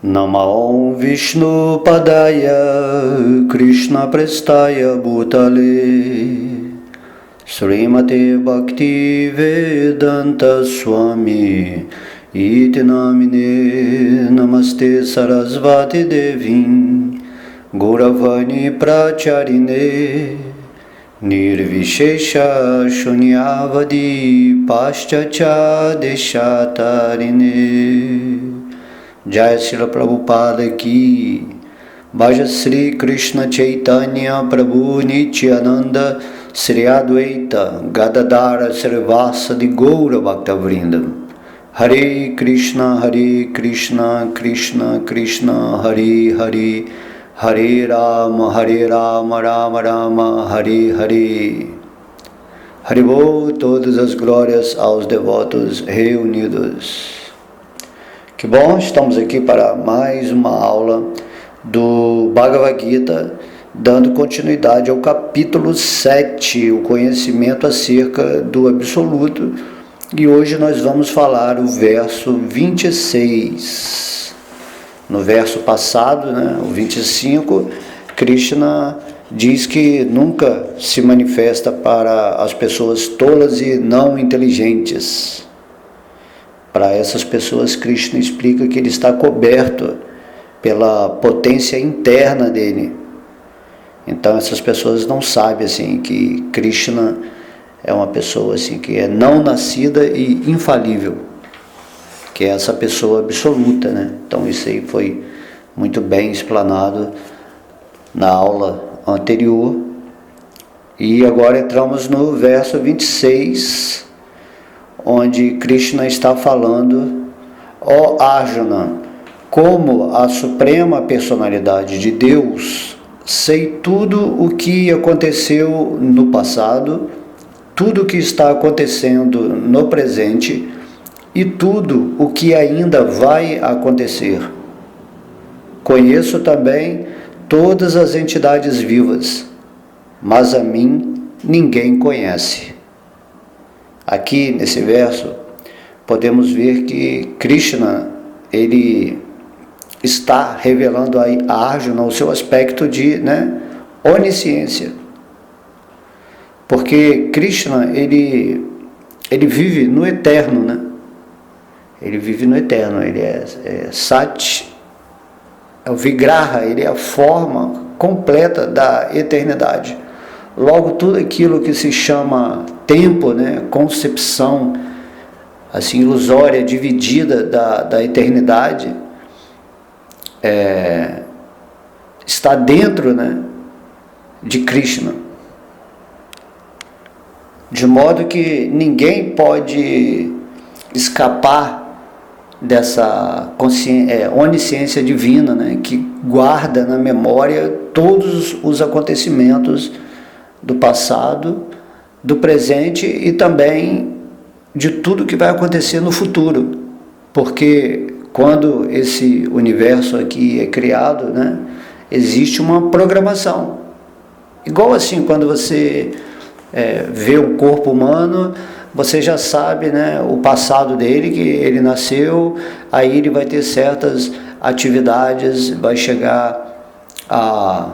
Namo Vishnu Padaya Krishna Prestaya Bhutale Srimate Bhakti Vedanta Swami Iti Namine Namaste Sarasvati Devim Gauravani Pracharine Nirvishesha Shunyavadi Paschatya Deshatarine. Jai Srila Prabhupada Ki, Bhaja Sri Krishna Chaitanya Prabhu Nityananda Sri Adwaita Gadadara Srivasadi Gaura Bhaktavrindam. Hare Krishna Krishna Krishna Hare Hare, Hare Rama Rama Rama Hare Hare. Haribol, todas as glórias aos devotos reunidos. Que bom, estamos aqui para mais uma aula do Bhagavad Gita, dando continuidade ao capítulo 7, o conhecimento acerca do Absoluto, e hoje nós vamos falar o verso 26. No verso passado, o 25, Krishna diz que nunca se manifesta para as pessoas tolas e não inteligentes. Para essas pessoas, Krishna explica que ele está coberto pela potência interna dele. Então essas pessoas não sabem que Krishna é uma pessoa que é não nascida e infalível, que é essa pessoa absoluta, Então isso aí foi muito bem explanado na aula anterior. E agora entramos no verso 26, onde Krishna está falando: ó Arjuna, como a suprema personalidade de Deus, sei tudo o que aconteceu no passado, tudo o que está acontecendo no presente e tudo o que ainda vai acontecer. Conheço também todas as entidades vivas, mas a mim ninguém conhece. Aqui nesse verso podemos ver que Krishna ele está revelando a Arjuna o seu aspecto de onisciência, porque Krishna ele vive no eterno, ele vive no eterno, ele é Sat, é o Vigraha, ele é a forma completa da eternidade. Logo, tudo aquilo que se chama tempo, concepção ilusória, dividida da eternidade, está dentro de Krishna. De modo que ninguém pode escapar dessa onisciência divina, que guarda na memória todos os acontecimentos do passado, do presente e também de tudo que vai acontecer no futuro. Porque quando esse universo aqui é criado, existe uma programação. Igual quando você vê um corpo humano, você já sabe o passado dele, que ele nasceu, aí ele vai ter certas atividades, vai chegar a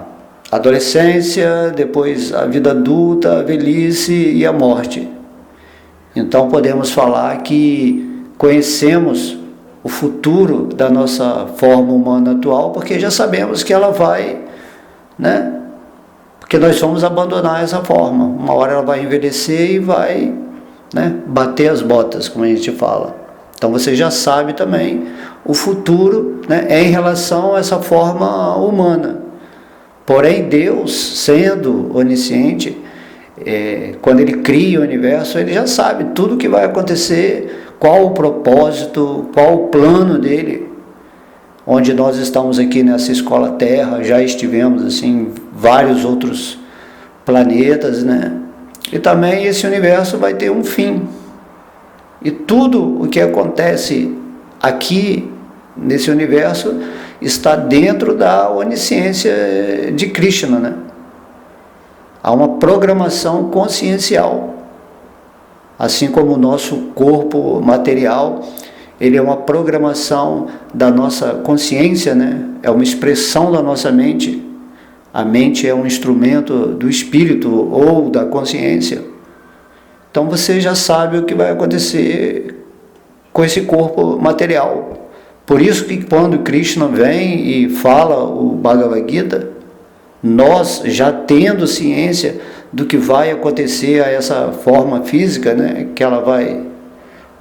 adolescência, depois a vida adulta, a velhice e a morte. Então podemos falar que conhecemos o futuro da nossa forma humana atual, porque já sabemos que ela vai, porque nós vamos abandonar essa forma. Uma hora ela vai envelhecer e vai bater as botas, como a gente fala. Então você já sabe também o futuro em relação a essa forma humana. Porém, Deus, sendo onisciente, quando Ele cria o universo, Ele já sabe tudo o que vai acontecer, qual o propósito, qual o plano dEle. Onde nós estamos aqui nessa escola Terra, já estivemos em vários outros planetas, E também esse universo vai ter um fim. E tudo o que acontece aqui, nesse universo, está dentro da onisciência de Krishna, Há uma programação consciencial. Assim como o nosso corpo material, ele é uma programação da nossa consciência, né? É uma expressão da nossa mente. A mente é um instrumento do espírito ou da consciência. Então você já sabe o que vai acontecer com esse corpo material. Por isso que quando Krishna vem e fala o Bhagavad Gita, nós já tendo ciência do que vai acontecer a essa forma física, né? Que ela vai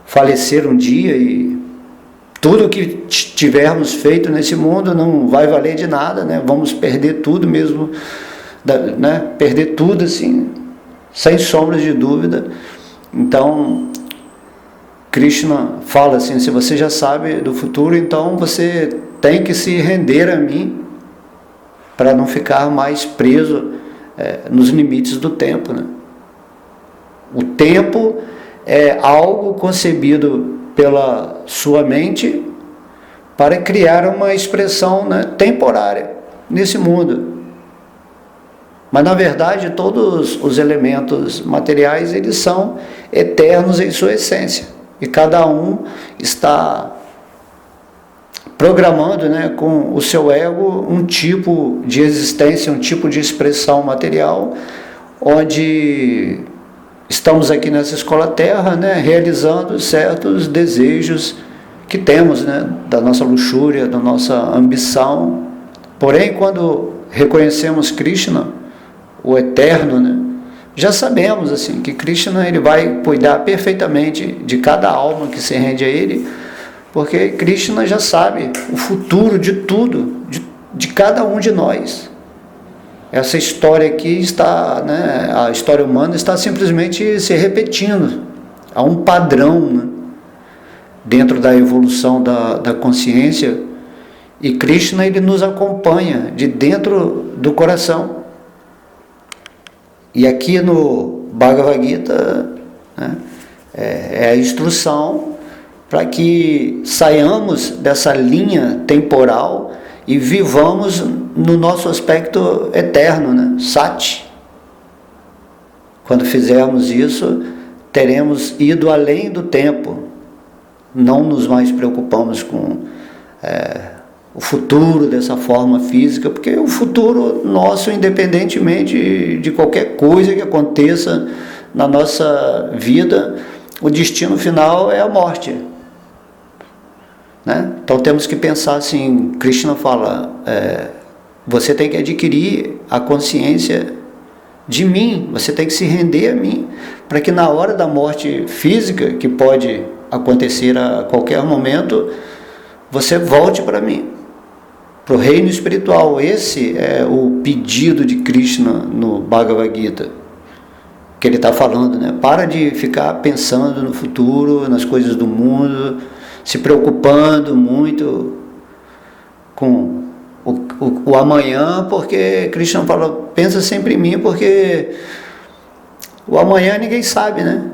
falecer um dia e tudo que tivermos feito nesse mundo não vai valer de nada, né? Vamos perder tudo mesmo, né? Perder tudo assim, sem sombras de dúvida. Então, Krishna fala assim, se você já sabe do futuro, então você tem que se render a mim para não ficar mais preso nos limites do tempo, né? O tempo é algo concebido pela sua mente para criar uma expressão, né, temporária nesse mundo. Mas na verdade todos os elementos materiais eles são eternos em sua essência e cada um está programando, né, com o seu ego um tipo de existência, um tipo de expressão material, onde estamos aqui nessa escola Terra, né, realizando certos desejos que temos, né, da nossa luxúria, da nossa ambição. Porém, quando reconhecemos Krishna, o Eterno, né, já sabemos assim que Krishna ele vai cuidar perfeitamente de cada alma que se rende a Ele, porque Krishna já sabe o futuro de tudo, de cada um de nós. Essa história aqui está, né, a história humana está simplesmente se repetindo. Há um padrão, né, dentro da evolução da consciência, e Krishna ele nos acompanha de dentro do coração. E aqui no Bhagavad Gita, né, é a instrução para que saiamos dessa linha temporal e vivamos no nosso aspecto eterno, né? Sati. Quando fizermos isso, teremos ido além do tempo. Não nos mais preocupamos com o futuro dessa forma física, porque o futuro nosso, independentemente de qualquer coisa que aconteça na nossa vida, o destino final é a morte. Né? Então temos que pensar assim, Krishna fala, você tem que adquirir a consciência de mim, você tem que se render a mim, para que na hora da morte física, que pode acontecer a qualquer momento, você volte para mim, para o reino espiritual. Esse é o pedido de Krishna no Bhagavad Gita, que ele está falando, né? Para de ficar pensando no futuro, nas coisas do mundo, se preocupando muito com o amanhã, porque Krishna fala, pensa sempre em mim, porque o amanhã ninguém sabe, né?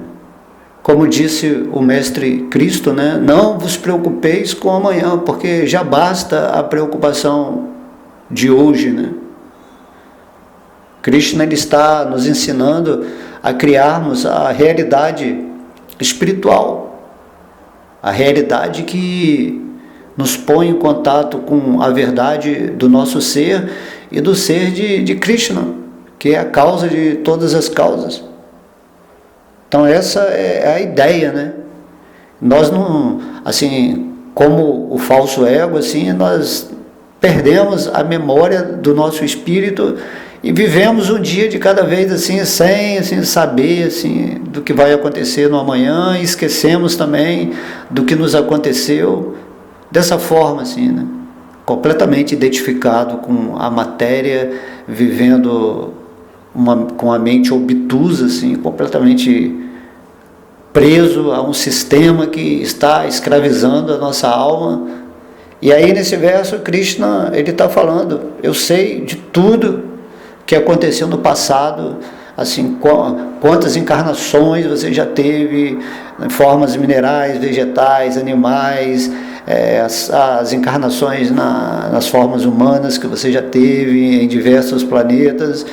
Como disse o Mestre Cristo, né? Não vos preocupeis com o amanhã, porque já basta a preocupação de hoje, né? Krishna ele está nos ensinando a criarmos a realidade espiritual, a realidade que nos põe em contato com a verdade do nosso ser e do ser de Krishna, que é a causa de todas as causas. Então essa é a ideia, né? Nós não, assim, como o falso ego, assim, nós perdemos a memória do nosso espírito e vivemos um dia de cada vez, assim, sem assim, saber assim, do que vai acontecer no amanhã, e esquecemos também do que nos aconteceu, dessa forma, assim, né? Completamente identificado com a matéria, vivendo com a mente obtusa, assim, completamente preso a um sistema que está escravizando a nossa alma. E aí nesse verso Krishna ele está falando, eu sei de tudo que aconteceu no passado, assim, quantas encarnações você já teve, formas minerais, vegetais, animais, as encarnações nas formas humanas que você já teve em diversos planetas.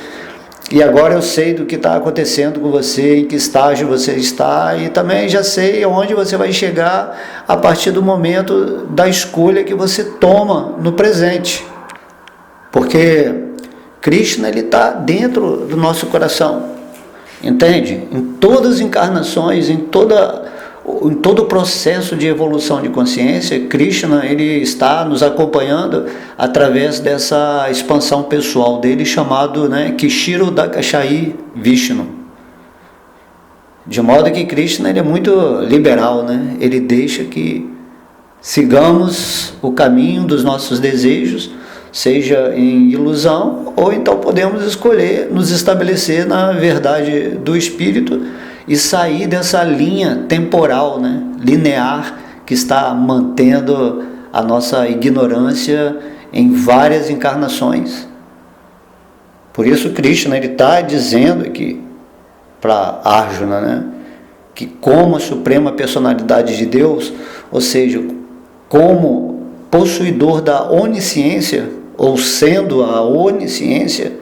E agora eu sei do que está acontecendo com você, em que estágio você está, e também já sei onde você vai chegar a partir do momento da escolha que você toma no presente. Porque Krishna está dentro do nosso coração, entende? Em todas as encarnações, em todo o processo de evolução de consciência, Krishna ele está nos acompanhando através dessa expansão pessoal dele, chamado, né, Kshiro Dakshai Vishnu. De modo que Krishna ele é muito liberal, né? Ele deixa que sigamos o caminho dos nossos desejos, seja em ilusão, ou então podemos escolher nos estabelecer na verdade do Espírito e sair dessa linha temporal, né, linear, que está mantendo a nossa ignorância em várias encarnações. Por isso Krishna está dizendo aqui para Arjuna, né, que como a suprema personalidade de Deus, ou seja, como possuidor da onisciência, ou sendo a onisciência,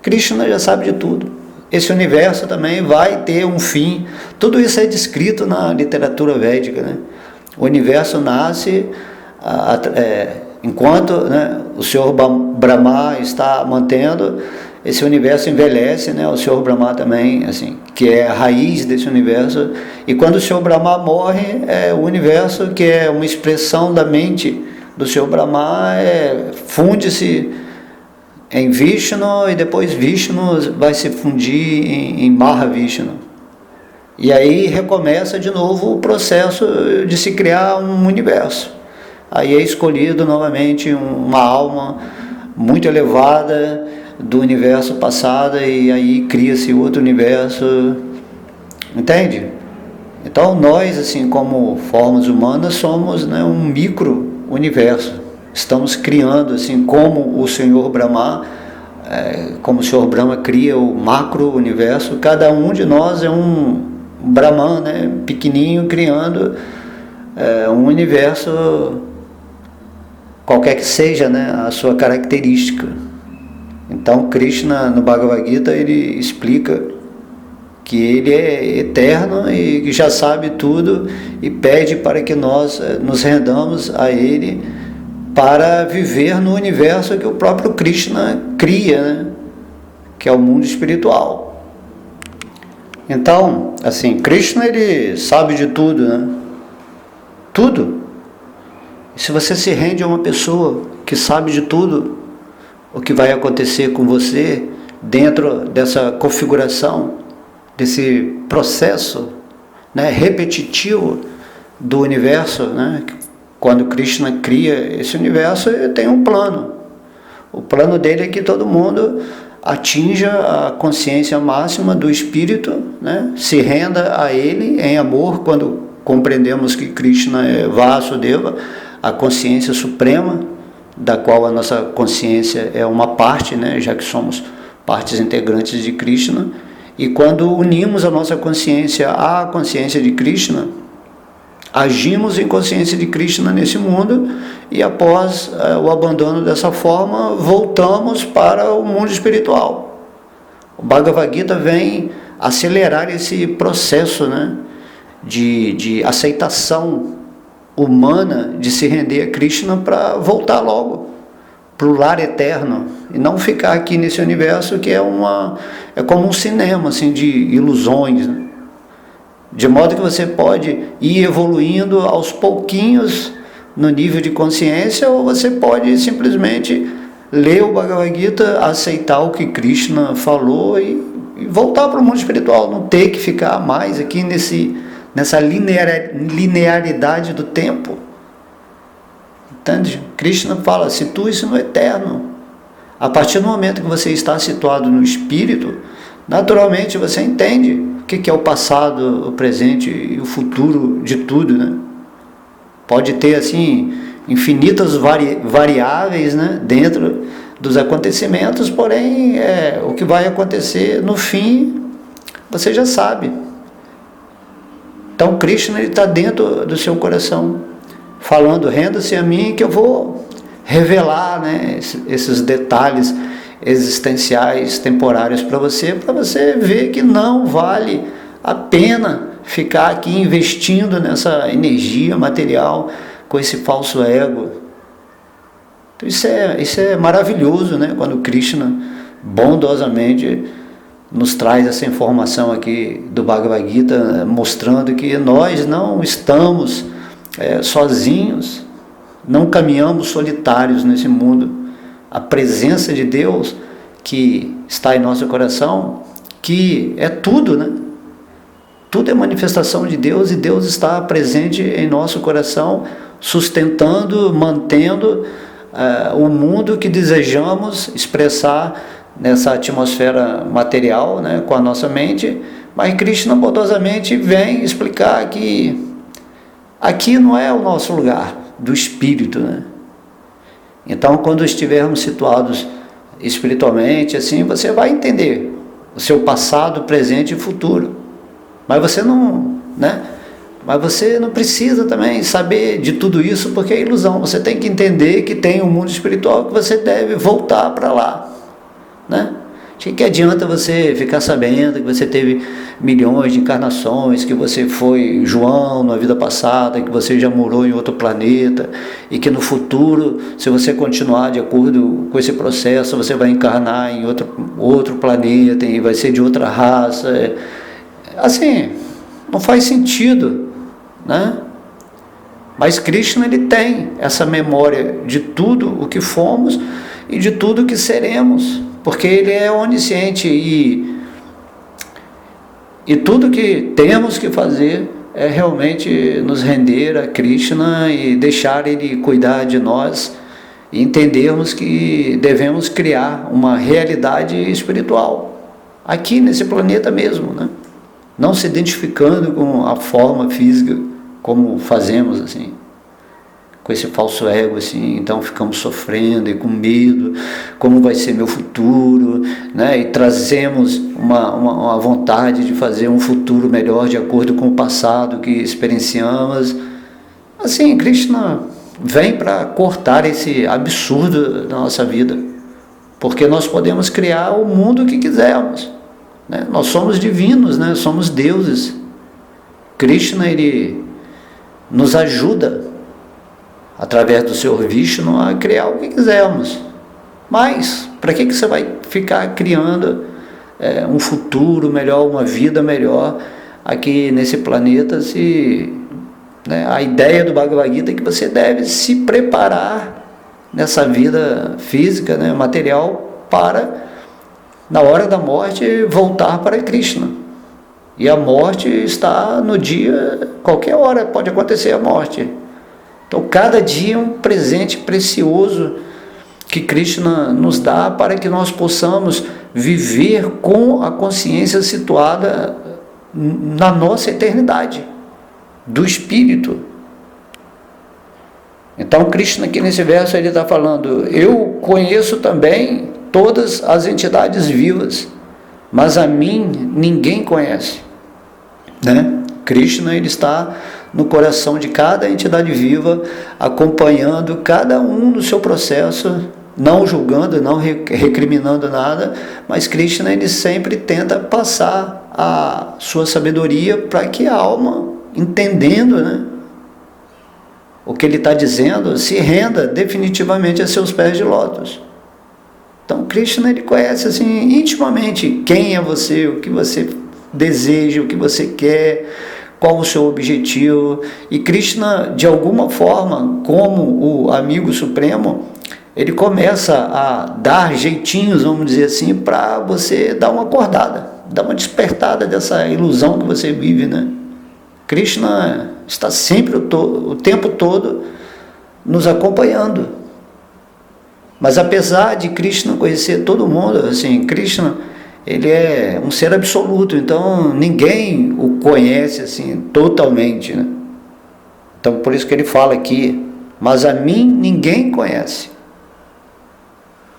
Krishna já sabe de tudo. Esse universo também vai ter um fim. Tudo isso é descrito na literatura védica, né? O universo nasce enquanto, né, o Senhor Brahma está mantendo, esse universo envelhece, né? O Senhor Brahma também, assim, que é a raiz desse universo. E quando o Senhor Brahma morre, o universo, que é uma expressão da mente do Senhor Brahma, funde-se em Vishnu, e depois Vishnu vai se fundir em Mahavishnu. E aí recomeça de novo o processo de se criar um universo. Aí é escolhido novamente uma alma muito elevada do universo passado, e aí cria-se outro universo. Entende? Então nós, assim, como formas humanas, somos, né, um micro-universo. Estamos criando, assim, como o Senhor Brahma, como o Senhor Brahma cria o macro-universo, cada um de nós é um Brahman, né, pequenininho, criando um universo, qualquer que seja, né, a sua característica. Então Krishna, no Bhagavad Gita, ele explica que ele é eterno e que já sabe tudo, e pede para que nós nos rendamos a ele para viver no universo que o próprio Krishna cria, né? Que é o mundo espiritual. Então, assim, Krishna ele sabe de tudo, né? Tudo. E se você se rende a uma pessoa que sabe de tudo, o que vai acontecer com você dentro dessa configuração, desse processo, né, repetitivo do universo, né? Quando Krishna cria esse universo, ele tem um plano. O plano dele é que todo mundo atinja a consciência máxima do Espírito, né? Se renda a ele em amor, quando compreendemos que Krishna é Vasudeva, a consciência suprema, da qual a nossa consciência é uma parte, né? Já que somos partes integrantes de Krishna. E quando unimos a nossa consciência à consciência de Krishna, agimos em consciência de Krishna nesse mundo, e após o abandono dessa forma, voltamos para o mundo espiritual. O Bhagavad Gita vem acelerar esse processo, né, de aceitação humana de se render a Krishna, para voltar logo para o lar eterno, e não ficar aqui nesse universo que é como um cinema, assim, de ilusões, né? De modo que você pode ir evoluindo aos pouquinhos no nível de consciência, ou você pode simplesmente ler o Bhagavad Gita, aceitar o que Krishna falou e voltar para o mundo espiritual, não ter que ficar mais aqui nessa linearidade do tempo. Entende? Krishna fala, situe-se no eterno. A partir do momento que você está situado no espírito, naturalmente você entende o que é o passado, o presente e o futuro de tudo, né? Pode ter, assim, infinitas variáveis, né, dentro dos acontecimentos, porém, o que vai acontecer no fim, você já sabe. Então, Krishna está dentro do seu coração, falando, renda-se a mim que eu vou revelar, né, esses detalhes existenciais, temporários para você ver que não vale a pena ficar aqui investindo nessa energia material com esse falso ego. Então isso é maravilhoso, né? Quando Krishna bondosamente nos traz essa informação aqui do Bhagavad Gita, mostrando que nós não estamos sozinhos, não caminhamos solitários nesse mundo. A presença de Deus que está em nosso coração, que é tudo, né? Tudo é manifestação de Deus, e Deus está presente em nosso coração, sustentando, mantendo o mundo que desejamos expressar nessa atmosfera material, né, com a nossa mente. Mas Krishna bondosamente vem explicar que aqui não é o nosso lugar do espírito, né? Então, quando estivermos situados espiritualmente, assim, você vai entender o seu passado, presente e futuro. Mas você não, né? Mas você não precisa também saber de tudo isso, porque é ilusão. Você tem que entender que tem um mundo espiritual, que você deve voltar para lá, né? De que adianta você ficar sabendo que você teve milhões de encarnações, que você foi João na vida passada, que você já morou em outro planeta, e que no futuro, se você continuar de acordo com esse processo, você vai encarnar em outro planeta e vai ser de outra raça. Assim, não faz sentido, né? Mas Krishna, ele tem essa memória de tudo o que fomos e de tudo o que seremos, porque ele é onisciente, e tudo que temos que fazer é realmente nos render a Krishna e deixar ele cuidar de nós, e entendermos que devemos criar uma realidade espiritual aqui nesse planeta mesmo, né? Não se identificando com a forma física como fazemos, assim, com esse falso ego, assim. Então ficamos sofrendo e com medo, como vai ser meu futuro, né? E trazemos uma vontade de fazer um futuro melhor de acordo com o passado que experienciamos. Assim, Krishna vem para cortar esse absurdo da nossa vida, porque nós podemos criar o mundo que quisermos, né? Nós somos divinos, né? Somos deuses. Krishna, ele nos ajuda através do Senhor Vishnu a criar o que quisermos. Mas para que você vai ficar criando um futuro melhor, uma vida melhor aqui nesse planeta, se, né, a ideia do Bhagavad Gita é que você deve se preparar nessa vida física, né, material, para na hora da morte voltar para Krishna. E a morte está no dia, qualquer hora pode acontecer a morte. Então cada dia é um presente precioso que Krishna nos dá para que nós possamos viver com a consciência situada na nossa eternidade do Espírito. Então Krishna aqui nesse verso ele está falando: eu conheço também todas as entidades vivas, mas a mim ninguém conhece, né? Krishna, ele está no coração de cada entidade viva, acompanhando cada um no seu processo, não julgando, não recriminando nada, mas Krishna, ele sempre tenta passar a sua sabedoria para que a alma, entendendo, né, o que ele está dizendo, se renda definitivamente a seus pés de lótus. Então Krishna, ele conhece assim intimamente quem é você, o que você deseja, o que você quer, qual o seu objetivo. E Krishna, de alguma forma, como o amigo supremo, ele começa a dar jeitinhos, vamos dizer assim, para você dar uma acordada, dar uma despertada dessa ilusão que você vive, né? Krishna está sempre o tempo todo nos acompanhando. Mas apesar de Krishna conhecer todo mundo, assim, Krishna, ele é um ser absoluto, então ninguém o conhece assim totalmente, né? Então por isso que ele fala aqui: mas a mim ninguém conhece.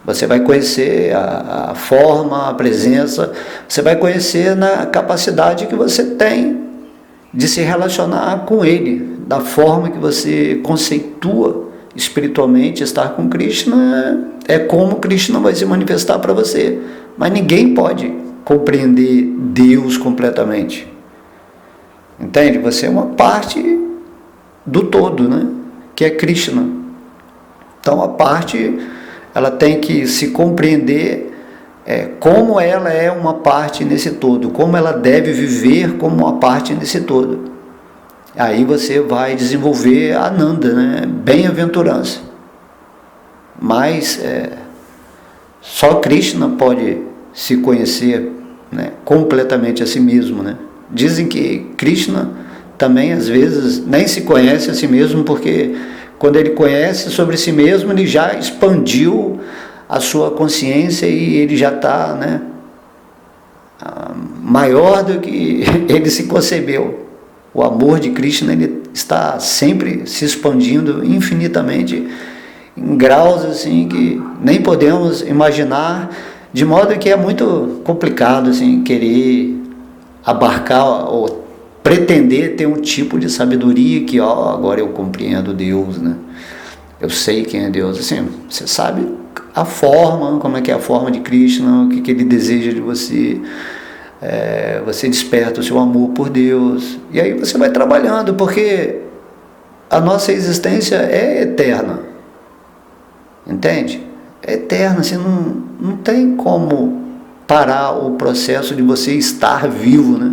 Você vai conhecer a forma, a presença, você vai conhecer na capacidade que você tem de se relacionar com ele, da forma que você conceitua espiritualmente, estar com Krishna é como Krishna vai se manifestar para você. Mas ninguém pode compreender Deus completamente. Entende? Você é uma parte do todo, né? Que é Krishna. Então a parte, ela tem que se compreender como ela é uma parte nesse todo, como ela deve viver como uma parte nesse todo. Aí você vai desenvolver a Ananda, né? Bem-aventurança. Mas só Krishna pode se conhecer, né, completamente a si mesmo, né? Dizem que Krishna também às vezes nem se conhece a si mesmo, porque quando ele conhece sobre si mesmo, ele já expandiu a sua consciência e ele já está, né, maior do que ele se concebeu. O amor de Krishna, ele está sempre se expandindo infinitamente, em graus assim que nem podemos imaginar, de modo que é muito complicado assim, querer abarcar ou pretender ter um tipo de sabedoria que, agora eu compreendo Deus, né? Eu sei quem é Deus. Assim, você sabe a forma, como é que é a forma de Krishna, o que ele deseja de você. Você desperta o seu amor por Deus, e aí você vai trabalhando, porque a nossa existência é eterna, entende? É eterna, assim, não tem como parar o processo de você estar vivo, né?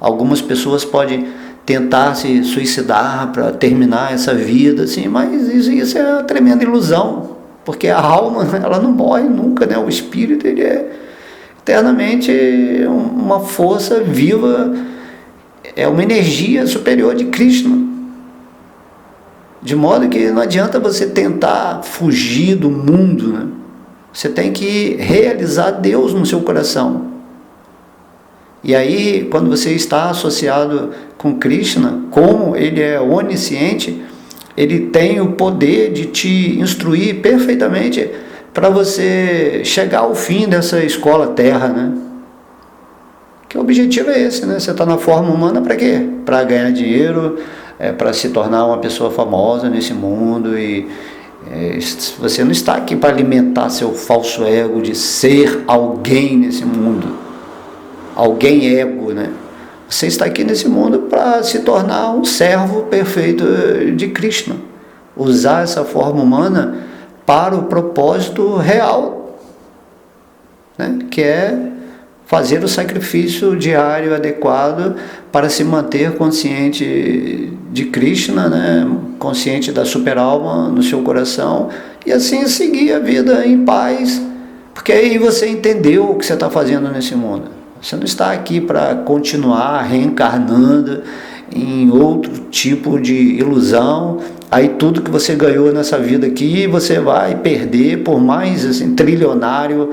Algumas pessoas podem tentar se suicidar para terminar essa vida, assim, mas isso é uma tremenda ilusão, porque a alma, ela não morre nunca, né? O espírito, ele é eternamente uma força viva, é uma energia superior de Krishna. De modo que não adianta você tentar fugir do mundo, né? Você tem que realizar Deus no seu coração. E aí, quando você está associado com Krishna, como ele é onisciente, ele tem o poder de te instruir perfeitamente para você chegar ao fim dessa escola terra, né? Que o objetivo é esse, né? Você está na forma humana para quê? Para ganhar dinheiro, para se tornar uma pessoa famosa nesse mundo, e você não está aqui para alimentar seu falso ego de ser alguém nesse mundo, alguém ego, né? Você está aqui nesse mundo para se tornar um servo perfeito de Krishna, usar essa forma humana para o propósito real, né? Que é fazer o sacrifício diário adequado para se manter consciente de Krishna, né? Consciente da super-alma no seu coração, e assim seguir a vida em paz, porque aí você entendeu o que você está fazendo nesse mundo. Você não está aqui para continuar reencarnando em outro tipo de ilusão. Aí tudo que você ganhou nessa vida aqui, você vai perder, por mais assim, trilionário,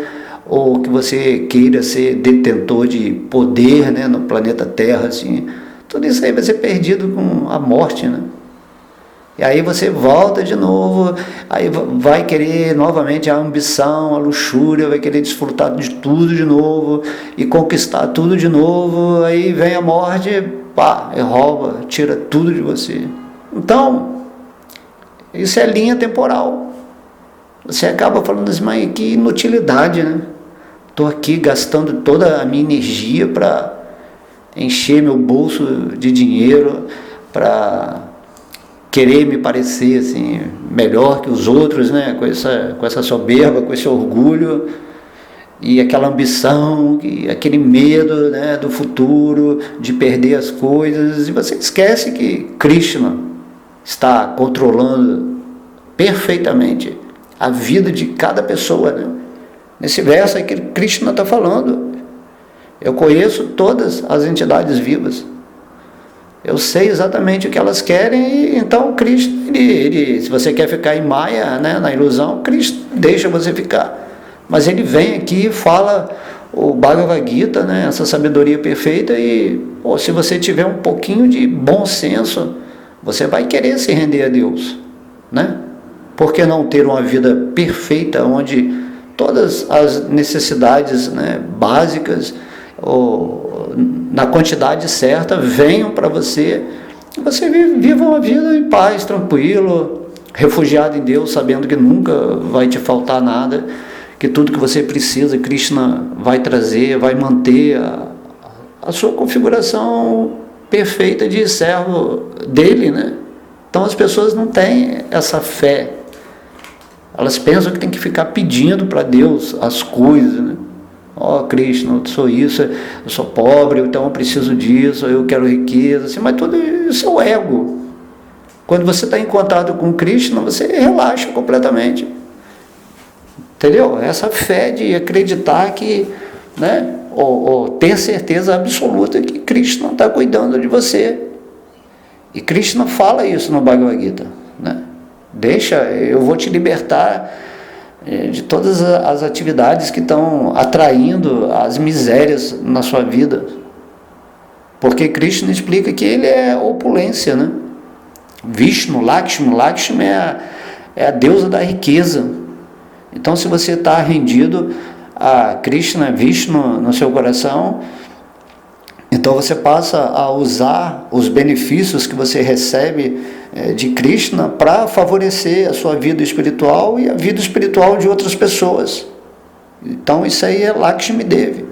ou que você queira ser detentor de poder, né, no planeta Terra, assim, tudo isso aí vai ser perdido com a morte, né? E aí você volta de novo, aí vai querer novamente a ambição, a luxúria, vai querer desfrutar de tudo de novo e conquistar tudo de novo. Aí vem a morte, pá, e rouba, tira tudo de você. Então, isso é linha temporal. Você acaba falando assim, mas que inutilidade, né? Estou aqui gastando toda a minha energia para encher meu bolso de dinheiro, para querer me parecer assim, melhor que os outros, né? com essa soberba, com esse orgulho, e aquela ambição, aquele medo, né, do futuro, de perder as coisas, e você esquece que Krishna está controlando perfeitamente a vida de cada pessoa, né? Nesse verso aí que Krishna está falando, eu conheço todas as entidades vivas, eu sei exatamente o que elas querem, e então Krishna, se você quer ficar em Maya, né, na ilusão, Krishna deixa você ficar, mas ele vem aqui e fala o Bhagavad Gita, né, essa sabedoria perfeita, e se você tiver um pouquinho de bom senso, você vai querer se render a Deus, né? Por que não ter uma vida perfeita, onde todas as necessidades, né, básicas, na quantidade certa, venham para você, e você viva uma vida em paz, tranquilo, refugiado em Deus, sabendo que nunca vai te faltar nada, que tudo que você precisa, Krishna vai trazer, vai manter a sua configuração perfeita de servo dele, né? Então as pessoas não têm essa fé. Elas pensam que tem que ficar pedindo para Deus as coisas, né? Krishna, eu sou isso, eu sou pobre, então eu preciso disso, eu quero riqueza, assim, mas tudo isso é o ego. Quando você está em contato com Krishna, você relaxa completamente. Entendeu? Essa fé de acreditar que, né, ou ter certeza absoluta que Krishna está cuidando de você. E Krishna fala isso no Bhagavad Gita, né? Eu vou te libertar de todas as atividades que estão atraindo as misérias na sua vida. Porque Krishna explica que ele é opulência, né? Vishnu, Lakshmi é a deusa da riqueza. Então, se você está rendido a Krishna, Vishnu no seu coração, então você passa a usar os benefícios que você recebe de Krishna para favorecer a sua vida espiritual e a vida espiritual de outras pessoas. Então isso aí é Lakshmi Devi.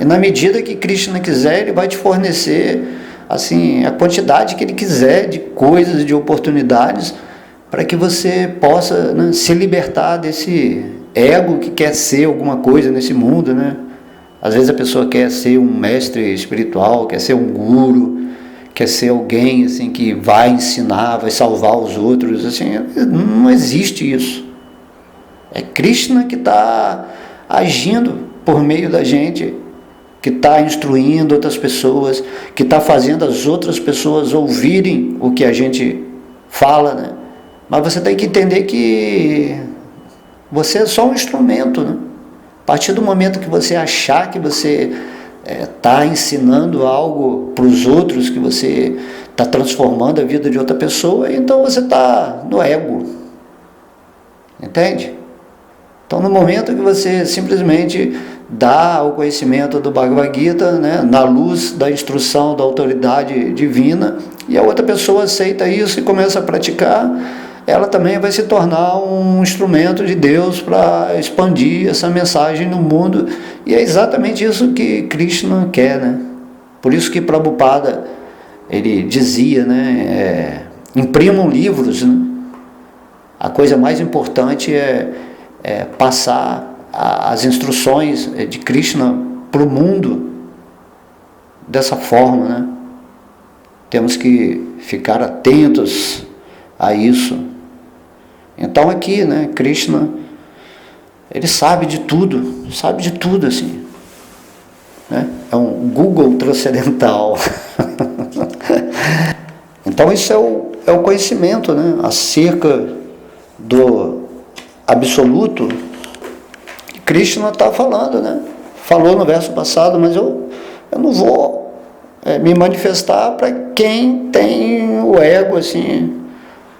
E na medida que Krishna quiser, ele vai te fornecer assim, a quantidade que ele quiser de coisas, de oportunidades, para que você possa, né, se libertar desse ego que quer ser alguma coisa nesse mundo, né? Às vezes a pessoa quer ser um mestre espiritual, quer ser um guru, quer ser alguém assim, que vai ensinar, vai salvar os outros. Assim, não existe isso. É Krishna que está agindo por meio da gente, que está instruindo outras pessoas, que está fazendo as outras pessoas ouvirem o que a gente fala, né? Mas você tem que entender que você é só um instrumento, né? A partir do momento que você achar que você está ensinando algo para os outros, que você está transformando a vida de outra pessoa, então você está no ego. Entende? Então, no momento que você simplesmente dá o conhecimento do Bhagavad Gita, né, na luz da instrução da autoridade divina, e a outra pessoa aceita isso e começa a praticar, ela também vai se tornar um instrumento de Deus para expandir essa mensagem no mundo. E é exatamente isso que Krishna quer, né? Por isso que Prabhupada, ele dizia, né, imprimam livros, né? A coisa mais importante é passar as instruções de Krishna para o mundo dessa forma, né? Temos que ficar atentos a isso. Então aqui, né, Krishna, ele sabe de tudo assim, né? É um Google transcendental. Então isso é o conhecimento, né, acerca do absoluto. Krishna está falando, né? Falou no verso passado, mas eu não vou me manifestar para quem tem o ego assim,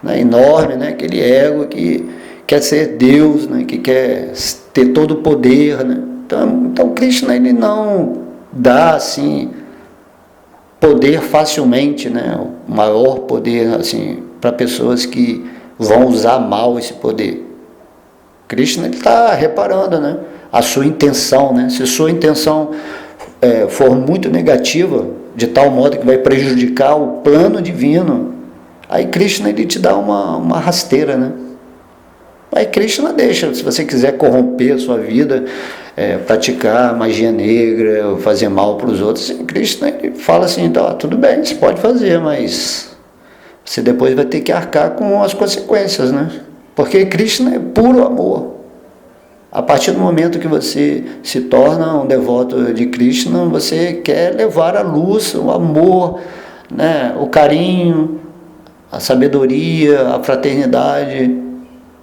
né, enorme, né? Aquele ego que quer ser Deus, né? Que quer ter todo o poder, né? Então Krishna, ele não dá assim poder facilmente, né? O maior poder assim para pessoas que vão usar mal esse poder. Krishna está reparando, né, a sua intenção, né? Se sua intenção for muito negativa, de tal modo que vai prejudicar o plano divino, aí Krishna, ele te dá uma rasteira, né? Aí Krishna deixa, se você quiser corromper a sua vida, praticar magia negra, fazer mal para os outros, Krishna, ele fala assim, então, tudo bem, você pode fazer, mas você depois vai ter que arcar com as consequências, né? Porque Krishna é puro amor. A partir do momento que você se torna um devoto de Krishna, você quer levar a luz, o amor, né, o carinho, a sabedoria, a fraternidade.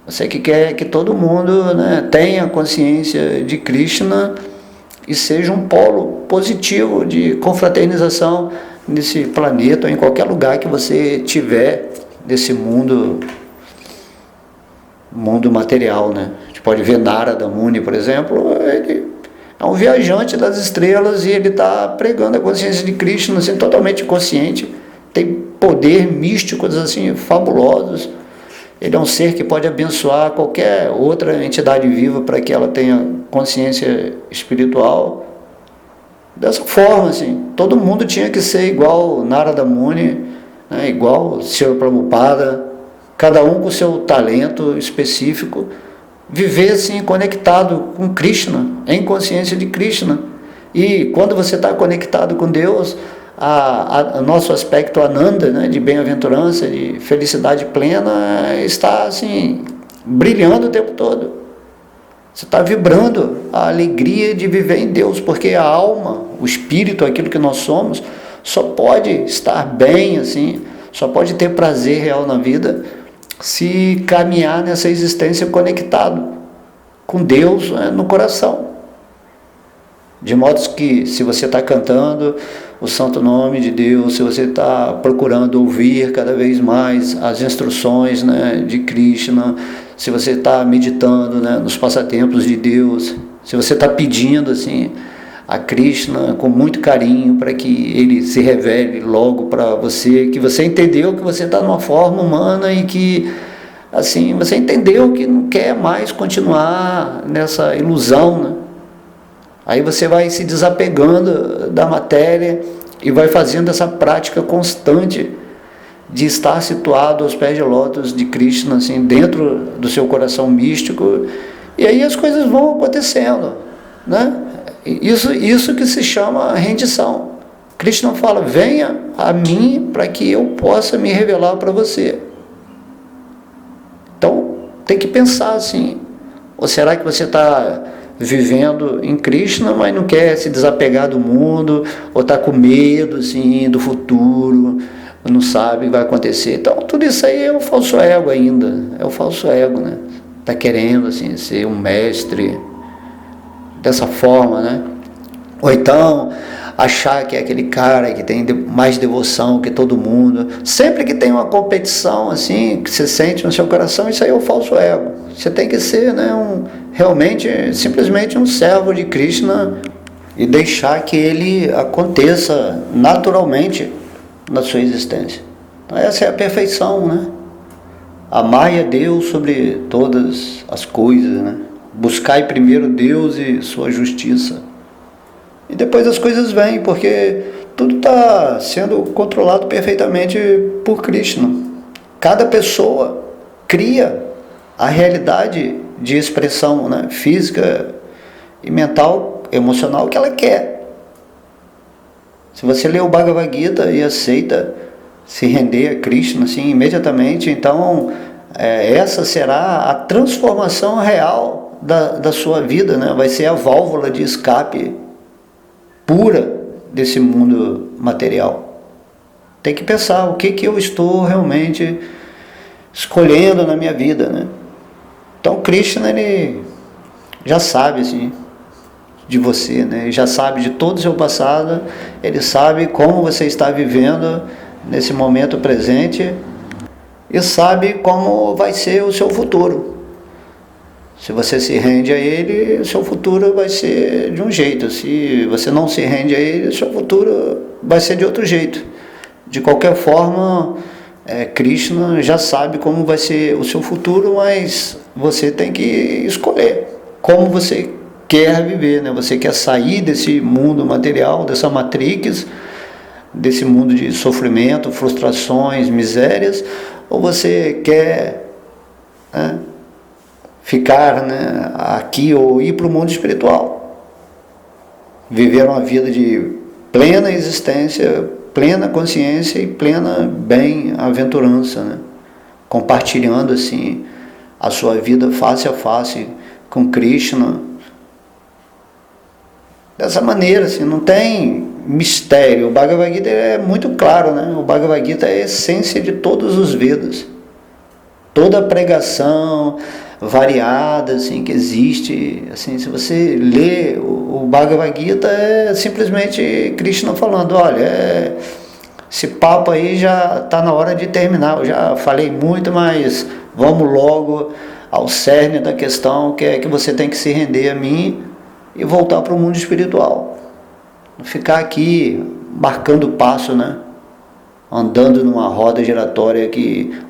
Você que quer que todo mundo, né, tenha consciência de Krishna e seja um polo positivo de confraternização nesse planeta ou em qualquer lugar que você tiver desse mundo material, né? A gente pode ver Narada Muni, por exemplo, ele é um viajante das estrelas e ele está pregando a consciência de Krishna, assim, totalmente consciente, tem poder místicos assim fabulosos, Ele é um ser que pode abençoar qualquer outra entidade viva para que ela tenha consciência espiritual. Dessa forma, assim, todo mundo tinha que ser igual Narada Muni, né, igual Srila Prabhupada, cada um com o seu talento específico, viver assim conectado com Krishna, em consciência de Krishna. E quando você está conectado com Deus, o nosso aspecto Ananda, né, de bem-aventurança, de felicidade plena, está assim, brilhando o tempo todo. Você está vibrando a alegria de viver em Deus, porque a alma, o espírito, aquilo que nós somos, só pode estar bem, assim, só pode ter prazer real na vida se caminhar nessa existência conectado com Deus, né, no coração. De modo que, se você está cantando o santo nome de Deus, se você está procurando ouvir cada vez mais as instruções, né, de Krishna, se você está meditando, né, nos passatempos de Deus, se você está pedindo assim a Krishna com muito carinho para que Ele se revele logo para você, que você entendeu que você está numa forma humana e que assim você entendeu que não quer mais continuar nessa ilusão, né? Aí você vai se desapegando da matéria e vai fazendo essa prática constante de estar situado aos pés de lótus de Krishna, assim, dentro do seu coração místico, e aí as coisas vão acontecendo, né? Isso que se chama rendição. Krishna fala: venha a mim para que eu possa me revelar para você. Então tem que pensar assim: ou será que você está vivendo em Krishna, mas não quer se desapegar do mundo, ou está com medo assim, do futuro, não sabe o que vai acontecer? Então tudo isso aí é o falso ego ainda, é o falso ego, né? Está querendo assim, ser um mestre dessa forma, né? Ou então achar que é aquele cara que tem mais devoção que todo mundo. Sempre que tem uma competição assim, que você sente no seu coração, isso aí é o falso ego. Você tem que ser, né, realmente, simplesmente um servo de Krishna e deixar que ele aconteça naturalmente na sua existência. Então essa é a perfeição, né? Amai a Deus sobre todas as coisas, né? Buscai primeiro Deus e sua justiça. E depois as coisas vêm, porque tudo está sendo controlado perfeitamente por Krishna. Cada pessoa cria a realidade de expressão, né, física e mental, emocional que ela quer. Se você lê o Bhagavad Gita e aceita se render a Krishna assim, imediatamente, então essa será a transformação real da sua vida, né? Vai ser a válvula de escape pura desse mundo material. Tem que pensar o que eu estou realmente escolhendo na minha vida, né? Então Krishna, ele já sabe assim, de você, né? Ele já sabe de todo o seu passado, ele sabe como você está vivendo nesse momento presente e sabe como vai ser o seu futuro. Se você se rende a ele, o seu futuro vai ser de um jeito. Se você não se rende a ele, o seu futuro vai ser de outro jeito. De qualquer forma, Krishna já sabe como vai ser o seu futuro, mas você tem que escolher como você quer viver, né? Você quer sair desse mundo material, dessa matrix, desse mundo de sofrimento, frustrações, misérias, ou você quer, né, ficar, né, aqui ou ir para o mundo espiritual, viver uma vida de plena existência, plena consciência e plena bem-aventurança, né? Compartilhando assim a sua vida face a face com Krishna. Dessa maneira, assim, não tem mistério. O Bhagavad Gita é muito claro, né? O Bhagavad Gita é a essência de todos os Vedas. Toda a pregação variada assim, que existe, assim, se você lê o Bhagavad Gita, é simplesmente Krishna falando: olha, esse papo aí já está na hora de terminar, eu já falei muito, mas vamos logo ao cerne da questão, que é que você tem que se render a mim e voltar para o mundo espiritual. Não ficar aqui marcando o passo, né? andando numa roda giratória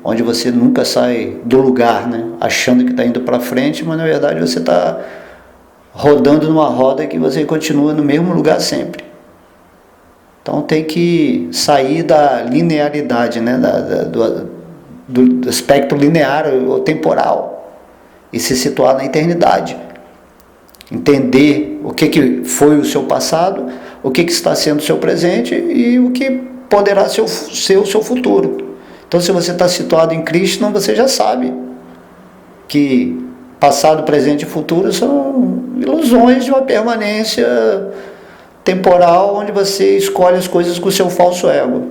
onde você nunca sai do lugar, né? Achando que está indo para frente, mas na verdade você está rodando numa roda que você continua no mesmo lugar sempre. Então tem que sair da linearidade, né? Do aspecto linear ou temporal e se situar na eternidade. Entender o que foi o seu passado, o que está sendo o seu presente e o que poderá ser o seu futuro. Então, se você está situado em Krishna, você já sabe que passado, presente e futuro são ilusões de uma permanência temporal onde você escolhe as coisas com o seu falso ego.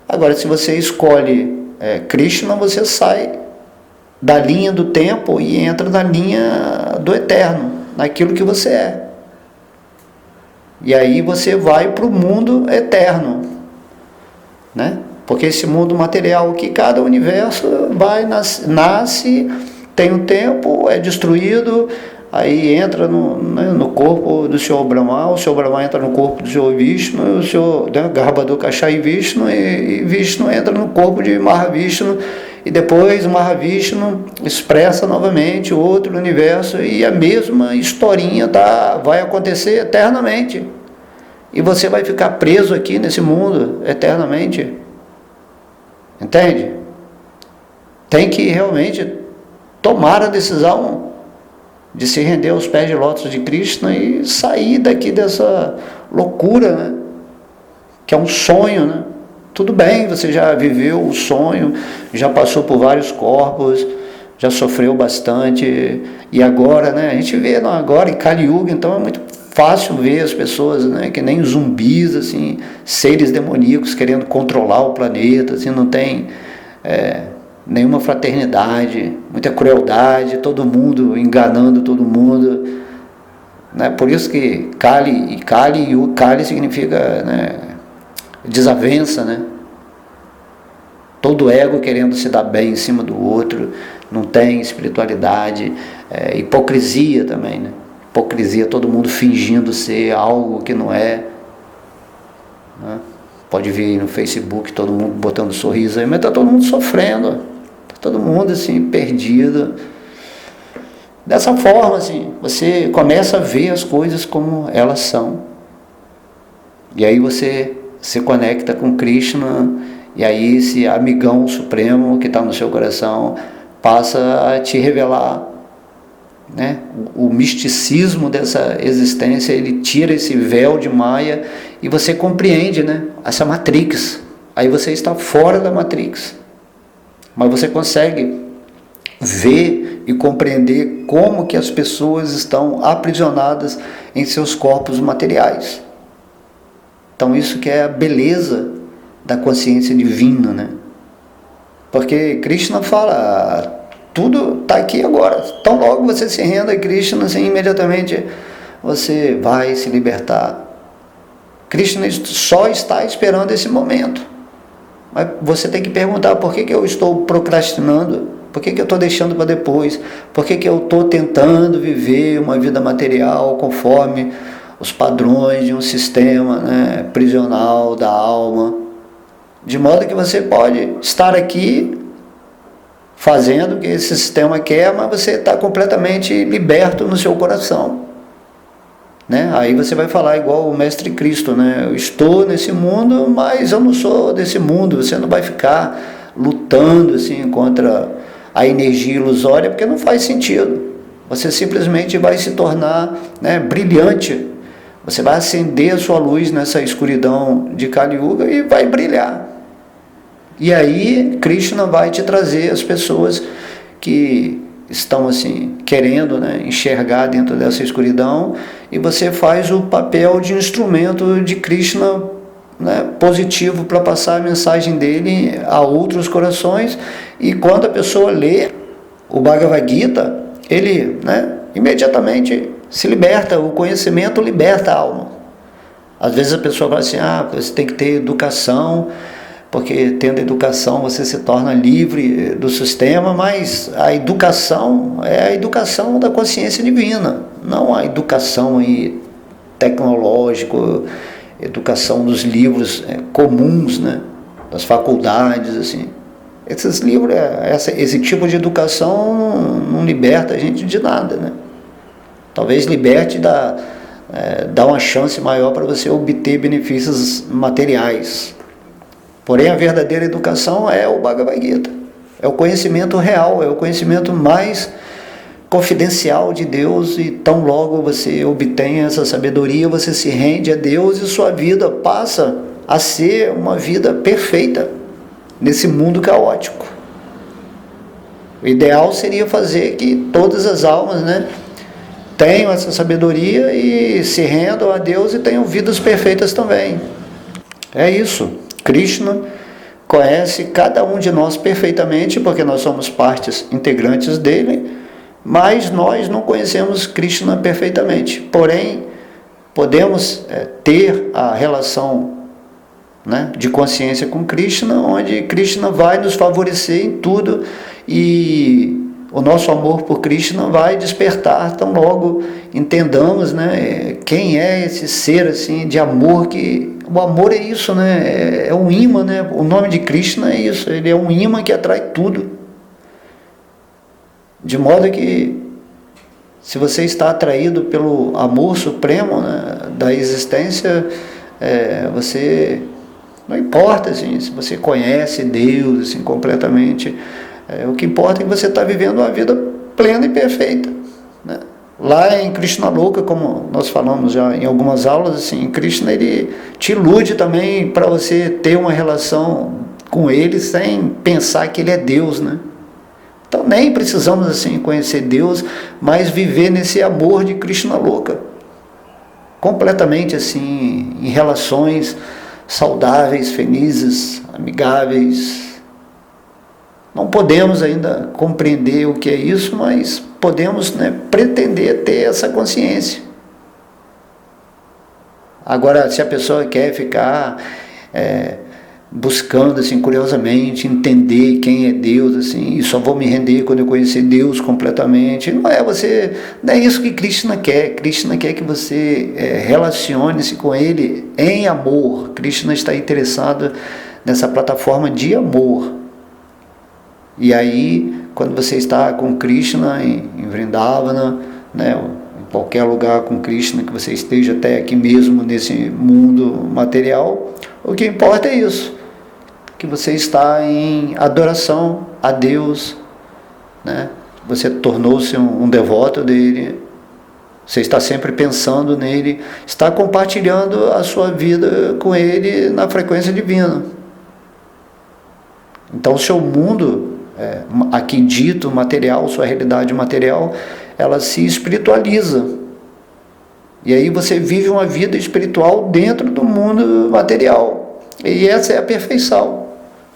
Agora, se você escolhe Krishna, você sai da linha do tempo e entra na linha do eterno, naquilo que você é. E aí você vai para o mundo eterno, né? Porque esse mundo material que cada universo nasce, tem um tempo, é destruído, aí entra no corpo do Senhor Brahma, o Senhor Brahma entra no corpo do Senhor Vishnu, o Senhor Garbhador Kashai Vishnu, e Vishnu entra no corpo de Mahavishnu, e depois o Mahavishnu expressa novamente outro universo, e a mesma historinha vai acontecer eternamente. E você vai ficar preso aqui nesse mundo eternamente. Entende? Tem que realmente tomar a decisão de se render aos pés de lótus de Krishna e sair daqui dessa loucura, né? Que é um sonho, né? Tudo bem, você já viveu o sonho, já passou por vários corpos, já sofreu bastante, e agora, né? A gente vê agora em Kali Yuga, então é muito fácil ver as pessoas, né, que nem zumbis, assim, seres demoníacos querendo controlar o planeta, assim, não tem nenhuma fraternidade, muita crueldade, todo mundo enganando todo mundo, né? Por isso que Kali significa, né, desavença, né? Todo ego querendo se dar bem em cima do outro, não tem espiritualidade, hipocrisia também, né? Hipocrisia, todo mundo fingindo ser algo que não é, né? Pode ver no Facebook todo mundo botando sorriso aí, mas está todo mundo sofrendo, está todo mundo assim perdido. Dessa forma, assim, você começa a ver as coisas como elas são, e aí você se conecta com Krishna, e aí esse amigão supremo que está no seu coração passa a te revelar, né, o misticismo dessa existência. Ele tira esse véu de Maya e você compreende, né, essa Matrix. Aí você está fora da Matrix, mas você consegue ver e compreender como que as pessoas estão aprisionadas em seus corpos materiais. Então isso que é a beleza da consciência divina, né? Porque Krishna fala, tudo está aqui agora. Então logo você se renda a Krishna, assim, imediatamente você vai se libertar. Krishna só está esperando esse momento. Mas você tem que perguntar, por que eu estou procrastinando? Por que eu estou deixando para depois? Por que eu estou tentando viver uma vida material conforme os padrões de um sistema, né, prisional da alma? De modo que você pode estar aqui fazendo o que esse sistema quer, mas você está completamente liberto no seu coração, né? Aí você vai falar igual o Mestre Cristo, né? Eu estou nesse mundo, mas eu não sou desse mundo. Você não vai ficar lutando assim contra a energia ilusória, porque não faz sentido. Você simplesmente vai se tornar, né, brilhante. Você vai acender a sua luz nessa escuridão de Kali Yuga e vai brilhar. E aí Krishna vai te trazer as pessoas que estão assim querendo, né, enxergar dentro dessa escuridão, e você faz o papel de instrumento de Krishna, né, positivo, para passar a mensagem dele a outros corações. E quando a pessoa lê o Bhagavad Gita, ele, né, imediatamente se liberta. O conhecimento liberta a alma. Às vezes a pessoa fala assim, você tem que ter educação, porque tendo educação você se torna livre do sistema, mas a educação é a educação da consciência divina, não a educação aí tecnológica, educação dos livros comuns, né? das faculdades, assim. Esses livros, esse tipo de educação não liberta a gente de nada, né? Talvez liberte, dá uma chance maior para você obter benefícios materiais. Porém, a verdadeira educação é o Bhagavad Gita. É o conhecimento real, é o conhecimento mais confidencial de Deus, e tão logo você obtém essa sabedoria, você se rende a Deus e sua vida passa a ser uma vida perfeita nesse mundo caótico. O ideal seria fazer que todas as almas, né, tenham essa sabedoria e se rendam a Deus e tenham vidas perfeitas também. É isso. Krishna conhece cada um de nós perfeitamente, porque nós somos partes integrantes dele, mas nós não conhecemos Krishna perfeitamente. Porém, podemos ter a relação, né, de consciência com Krishna, onde Krishna vai nos favorecer em tudo, e o nosso amor por Krishna vai despertar tão logo entendamos, né, quem é esse ser assim de amor, que o amor é isso, né, é um imã, né, o nome de Krishna é isso, ele é um imã que atrai tudo, de modo que se você está atraído pelo amor supremo, né, da existência, você, não importa assim, se você conhece Deus assim, completamente, o que importa é que você está vivendo uma vida plena e perfeita, né? Lá em Krishna Loka, como nós falamos já em algumas aulas, assim, Krishna ele te ilude também para você ter uma relação com ele sem pensar que ele é Deus, né? Então nem precisamos assim conhecer Deus, mas viver nesse amor de Krishna Loka, completamente assim, em relações saudáveis, felizes, amigáveis. Não podemos ainda compreender o que é isso, mas podemos, né, pretender ter essa consciência. Agora, se a pessoa quer ficar buscando assim, curiosamente, entender quem é Deus, assim, e só vou me render quando eu conhecer Deus completamente, não é isso que Krishna quer. Krishna quer que você relacione-se com Ele em amor. Krishna está interessado nessa plataforma de amor. E aí, quando você está com Krishna em Vrindavana, né, em qualquer lugar com Krishna que você esteja, até aqui mesmo nesse mundo material, o que importa é isso, que você está em adoração a Deus, né? Você tornou-se um devoto dele, você está sempre pensando nele, está compartilhando a sua vida com ele na frequência divina. Então o seu mundo, aqui dito material, sua realidade material, ela se espiritualiza. E aí você vive uma vida espiritual dentro do mundo material. E essa é a perfeição.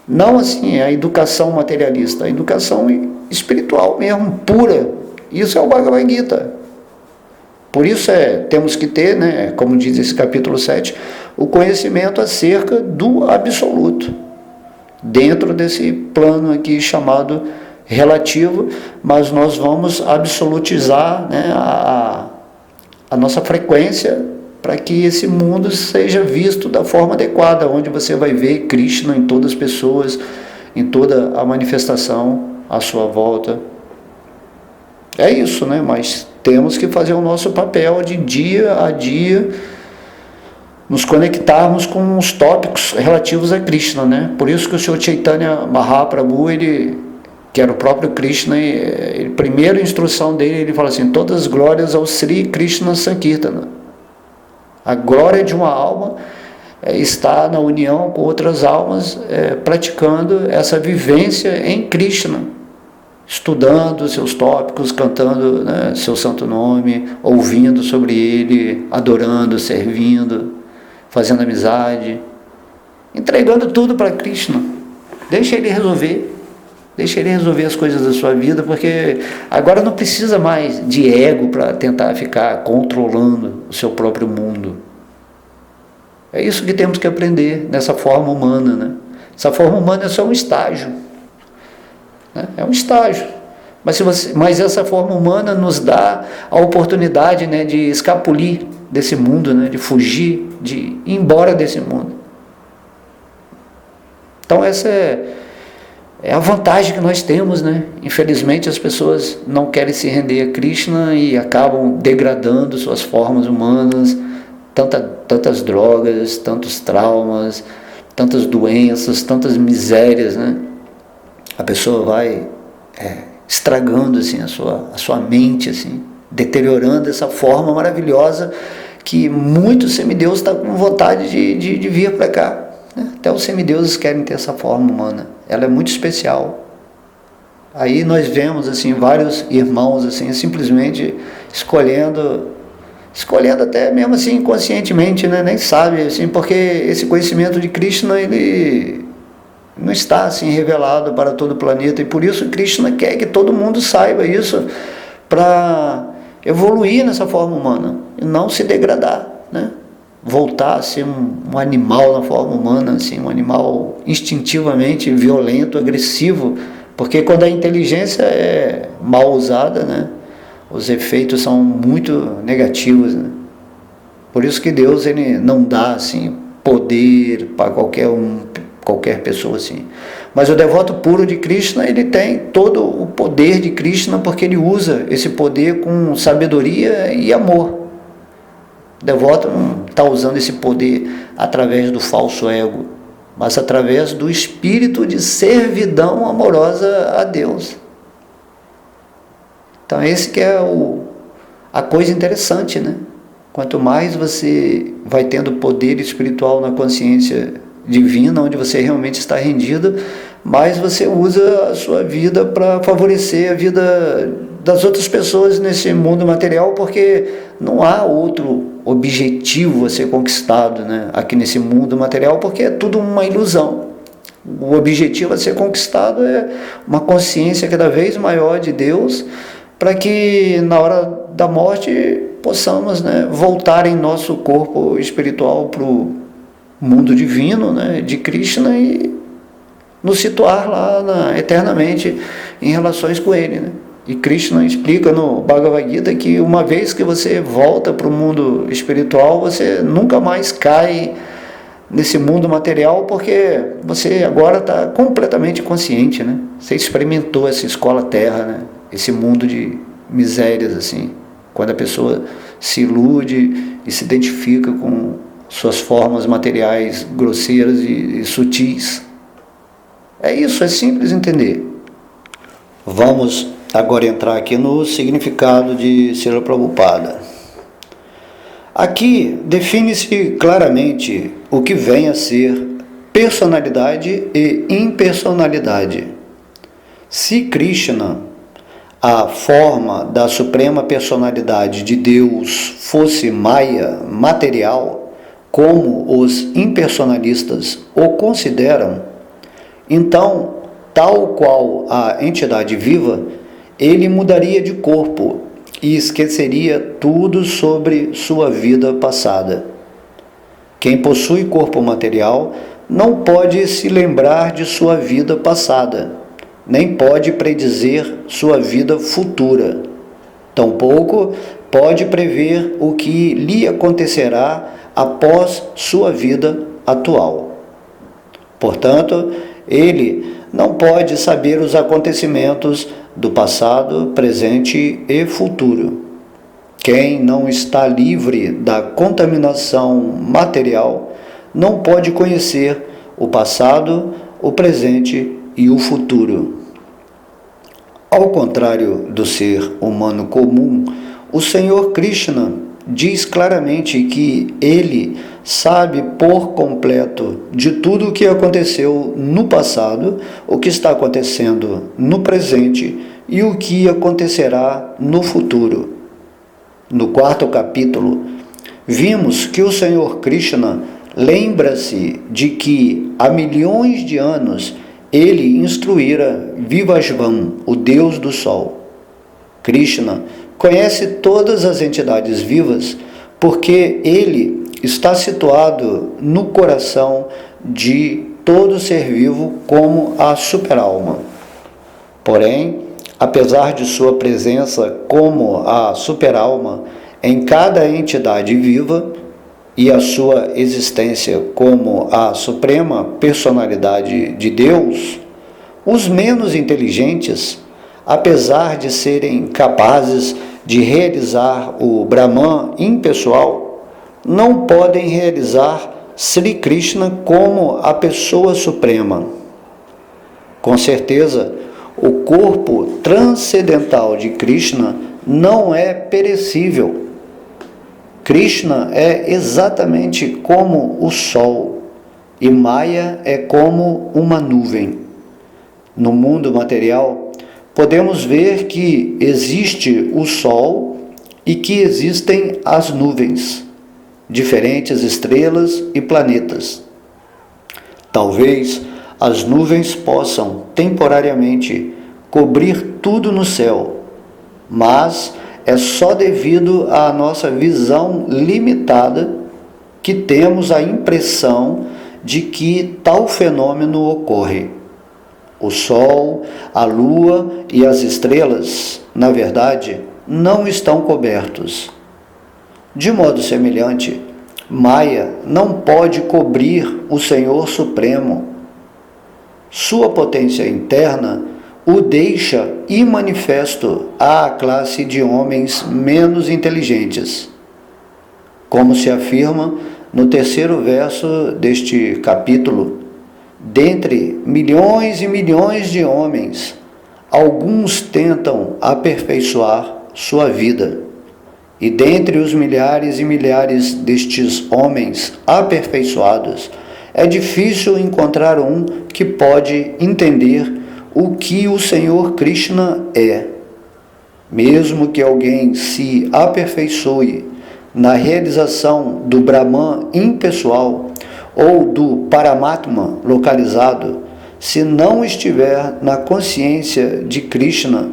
Não assim a educação materialista, a educação espiritual mesmo, pura. Isso é o Bhagavad Gita. Por isso temos que ter, né, como diz esse capítulo 7, o conhecimento acerca do absoluto, dentro desse plano aqui chamado relativo, mas nós vamos absolutizar, né, a nossa frequência para que esse mundo seja visto da forma adequada, onde você vai ver Krishna em todas as pessoas, em toda a manifestação à sua volta. É isso, né? Mas temos que fazer o nosso papel de dia a dia, nos conectarmos com os tópicos relativos a Krishna, né? Por isso que o Sr. Chaitanya Mahaprabhu, que era o próprio Krishna, a primeira instrução dele, ele fala assim: todas as glórias ao Sri Krishna Sankirtana. A glória de uma alma está na união com outras almas, praticando essa vivência em Krishna, estudando seus tópicos, cantando, né, seu santo nome, ouvindo sobre ele, adorando, servindo, fazendo amizade, entregando tudo para Krishna. Deixa ele resolver as coisas da sua vida, porque agora não precisa mais de ego para tentar ficar controlando o seu próprio mundo. É isso que temos que aprender nessa forma humana, né? Essa forma humana é só um estágio, né? É um estágio. Mas essa forma humana nos dá a oportunidade, né, de escapulir desse mundo, né, de fugir, de ir embora desse mundo. Então essa é a vantagem que nós temos, né? Infelizmente as pessoas não querem se render a Krishna e acabam degradando suas formas humanas, tantas drogas, tantos traumas, tantas doenças, tantas misérias, né? A pessoa vai estragando assim, a sua mente, assim, deteriorando essa forma maravilhosa que muitos semideuses estão com vontade de vir para cá. Né? Até os semideuses querem ter essa forma humana. Ela é muito especial. Aí nós vemos assim, vários irmãos assim, simplesmente escolhendo até mesmo assim inconscientemente, né? Nem sabe, assim, porque esse conhecimento de Krishna, ele não está assim revelado para todo o planeta, e por isso Krishna quer que todo mundo saiba isso, para evoluir nessa forma humana e não se degradar, né? Voltar a ser um animal na forma humana, assim, um animal instintivamente violento, agressivo, porque quando a inteligência é mal usada, né, os efeitos são muito negativos, né? Por isso que Deus, ele não dá assim poder para qualquer pessoa assim. Mas o devoto puro de Krishna, ele tem todo o poder de Krishna, porque ele usa esse poder com sabedoria e amor. O devoto não está usando esse poder através do falso ego, mas através do espírito de servidão amorosa a Deus. Então esse que é a coisa interessante, né? Quanto mais você vai tendo poder espiritual na consciência divina, onde você realmente está rendido, mais você usa a sua vida para favorecer a vida das outras pessoas nesse mundo material, porque não há outro objetivo a ser conquistado, né, aqui nesse mundo material, porque é tudo uma ilusão. O objetivo a ser conquistado é uma consciência cada vez maior de Deus, para que na hora da morte possamos, né, voltar em nosso corpo espiritual para o mundo divino, né, de Krishna, e nos situar lá eternamente em relações com ele, né? E Krishna explica no Bhagavad Gita que uma vez que você volta para o mundo espiritual, você nunca mais cai nesse mundo material, porque você agora está completamente consciente, né? Você experimentou essa escola terra, né? Esse mundo de misérias, assim, quando a pessoa se ilude e se identifica com suas formas materiais grosseiras e sutis. É isso, é simples entender. Vamos agora entrar aqui no significado de Srila Prabhupada. Aqui define-se claramente o que vem a ser personalidade e impersonalidade. Se Krishna, a forma da suprema personalidade de Deus, fosse Maya, material, como os impersonalistas o consideram, então, tal qual a entidade viva, ele mudaria de corpo e esqueceria tudo sobre sua vida passada. Quem possui corpo material não pode se lembrar de sua vida passada, nem pode predizer sua vida futura. Tampouco pode prever o que lhe acontecerá após sua vida atual. Portanto, ele não pode saber os acontecimentos do passado, presente e futuro. Quem não está livre da contaminação material não pode conhecer o passado, o presente e o futuro. Ao contrário do ser humano comum, o Senhor Krishna diz claramente que ele sabe por completo de tudo o que aconteceu no passado, o que está acontecendo no presente e o que acontecerá no futuro. No 4º capítulo, vimos que o Senhor Krishna lembra-se de que há milhões de anos ele instruíra Vivasvan, o Deus do Sol. Krishna conhece todas as entidades vivas porque ele está situado no coração de todo ser vivo como a superalma. Porém, apesar de sua presença como a superalma em cada entidade viva, e a sua existência como a suprema personalidade de Deus, os menos inteligentes, apesar de serem capazes de realizar o Brahman impessoal, não podem realizar Sri Krishna como a pessoa suprema. Com certeza, o corpo transcendental de Krishna não é perecível. Krishna é exatamente como o sol e Maya é como uma nuvem. No mundo material, podemos ver que existe o sol e que existem as nuvens, diferentes estrelas e planetas. Talvez as nuvens possam temporariamente cobrir tudo no céu, mas é só devido à nossa visão limitada que temos a impressão de que tal fenômeno ocorre. O Sol, a Lua e as estrelas, na verdade, não estão cobertos. De modo semelhante, Maya não pode cobrir o Senhor Supremo. Sua potência interna o deixa imanifesto à classe de homens menos inteligentes. Como se afirma no 3º verso deste capítulo, dentre milhões e milhões de homens, alguns tentam aperfeiçoar sua vida. E dentre os milhares e milhares destes homens aperfeiçoados, é difícil encontrar um que pode entender o que o Senhor Krishna é. Mesmo que alguém se aperfeiçoe na realização do Brahman impessoal ou do Paramatma localizado, se não estiver na consciência de Krishna,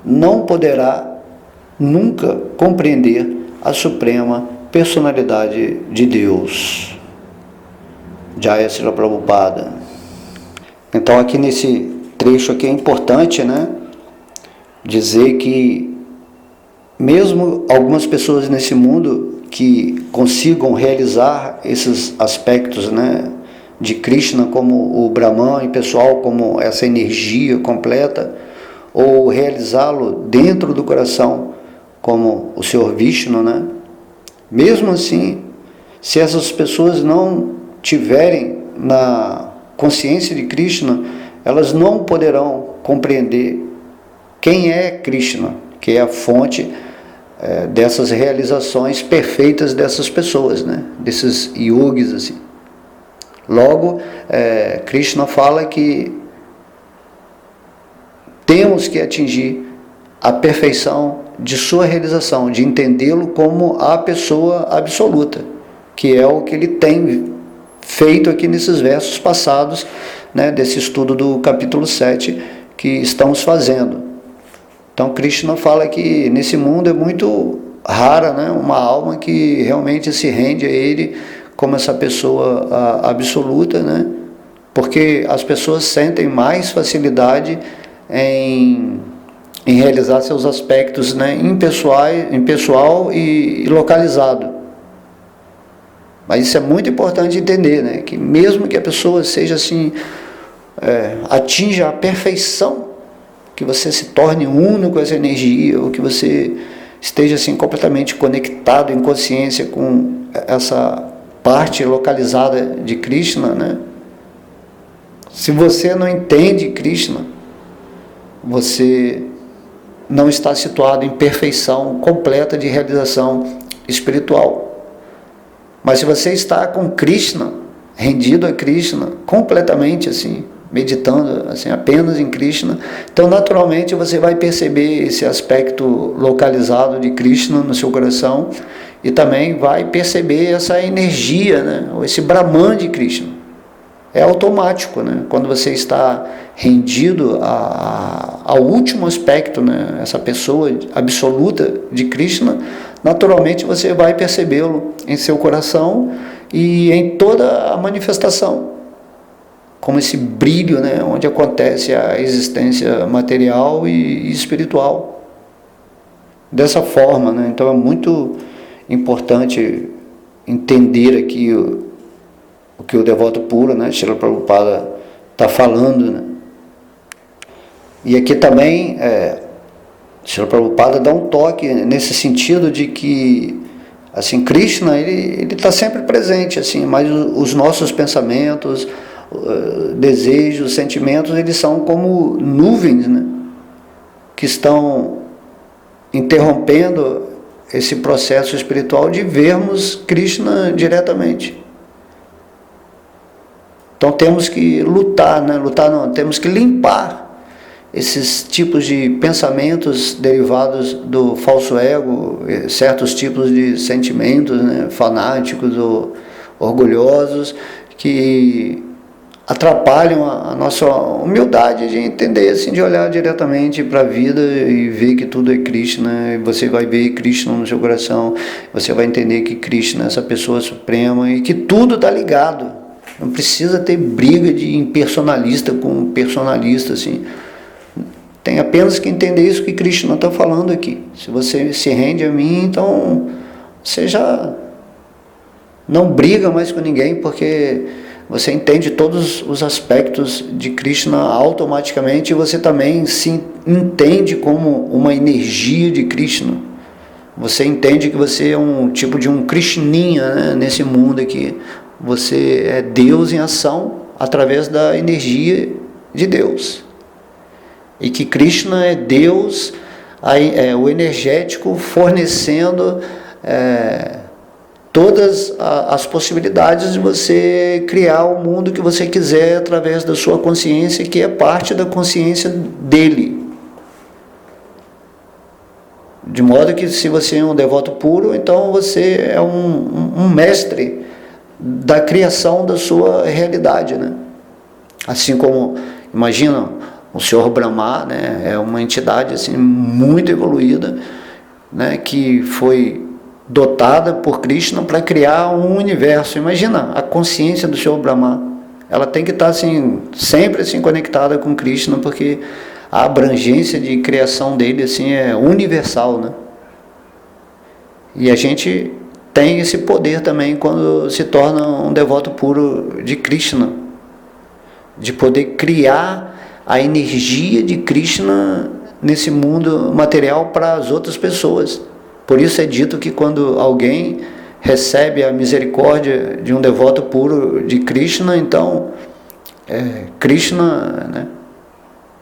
não poderá nunca compreender a suprema personalidade de Deus. Jaya Srila Prabhupada. Então aqui nesse trecho aqui é importante, dizer que mesmo algumas pessoas nesse mundo que consigam realizar esses aspectos, de Krishna como o Brahman impessoal, como essa energia completa, ou realizá-lo dentro do coração como o Senhor Vishnu, mesmo assim, se essas pessoas não tiverem na consciência de Krishna, elas não poderão compreender quem é Krishna, que é a fonte dessas realizações perfeitas dessas pessoas, desses yogis assim. Logo, Krishna fala que temos que atingir a perfeição de sua realização, de entendê-lo como a pessoa absoluta, que é o que ele tem feito aqui nesses versos passados, desse estudo do capítulo 7 que estamos fazendo. Então Krishna fala que nesse mundo é muito rara, uma alma que realmente se rende a ele como essa pessoa absoluta, porque as pessoas sentem mais facilidade em realizar seus aspectos impessoal e localizado. Mas isso é muito importante entender, que mesmo que a pessoa seja assim, atinja a perfeição, que você se torne uno com essa energia, ou que você esteja assim completamente conectado em consciência com essa parte localizada de Krishna, se você não entende Krishna, você não está situado em perfeição completa de realização espiritual. Mas se você está com Krishna, rendido a Krishna, completamente assim, meditando assim, apenas em Krishna, então naturalmente você vai perceber esse aspecto localizado de Krishna no seu coração e também vai perceber essa energia, ou esse Brahman de Krishna. É automático, quando você está rendido ao último aspecto, essa pessoa absoluta de Krishna, naturalmente você vai percebê-lo em seu coração e em toda a manifestação, como esse brilho, onde acontece a existência material e espiritual. Dessa forma, então é muito importante entender aqui o que o devoto puro, né, Srila Prabhupada está falando, né? E aqui também Srila Prabhupada dá um toque nesse sentido de que assim, Krishna ele está sempre presente, assim, mas os nossos pensamentos, desejos, sentimentos, eles são como nuvens, né, que estão interrompendo esse processo espiritual de vermos Krishna diretamente. Então temos que lutar, né? Lutar não, temos que limpar esses tipos de pensamentos derivados do falso ego, certos tipos de sentimentos, né, fanáticos ou orgulhosos, que atrapalham a nossa humildade de entender, assim, de olhar diretamente para a vida e ver que tudo é Krishna, e você vai ver Krishna no seu coração, você vai entender que Krishna é essa pessoa suprema e que tudo está ligado. Não precisa ter briga de impersonalista com personalista, assim. Tem apenas que entender isso que Krishna está falando aqui. Se você se rende a mim, então você já não briga mais com ninguém, porque você entende todos os aspectos de Krishna automaticamente, e você também se entende como uma energia de Krishna. Você entende que você é um tipo de um Krishninha, né, nesse mundo aqui. Você é Deus em ação através da energia de Deus. E que Krishna é Deus, o energético, fornecendo todas as possibilidades de você criar o mundo que você quiser através da sua consciência, que é parte da consciência dele. De modo que, se você é um devoto puro, então você é um mestre da criação da sua realidade, né? Assim como, imagina, o Senhor Brahma, né, é uma entidade assim, muito evoluída, né, que foi dotada por Krishna para criar um universo. Imagina a consciência do Senhor Brahma. Ela tem que estar assim, sempre assim, conectada com Krishna, porque a abrangência de criação dele assim, é universal, né? E a gente tem esse poder também quando se torna um devoto puro de Krishna, de poder criar a energia de Krishna nesse mundo material para as outras pessoas. Por isso é dito que quando alguém recebe a misericórdia de um devoto puro de Krishna, então Krishna, né,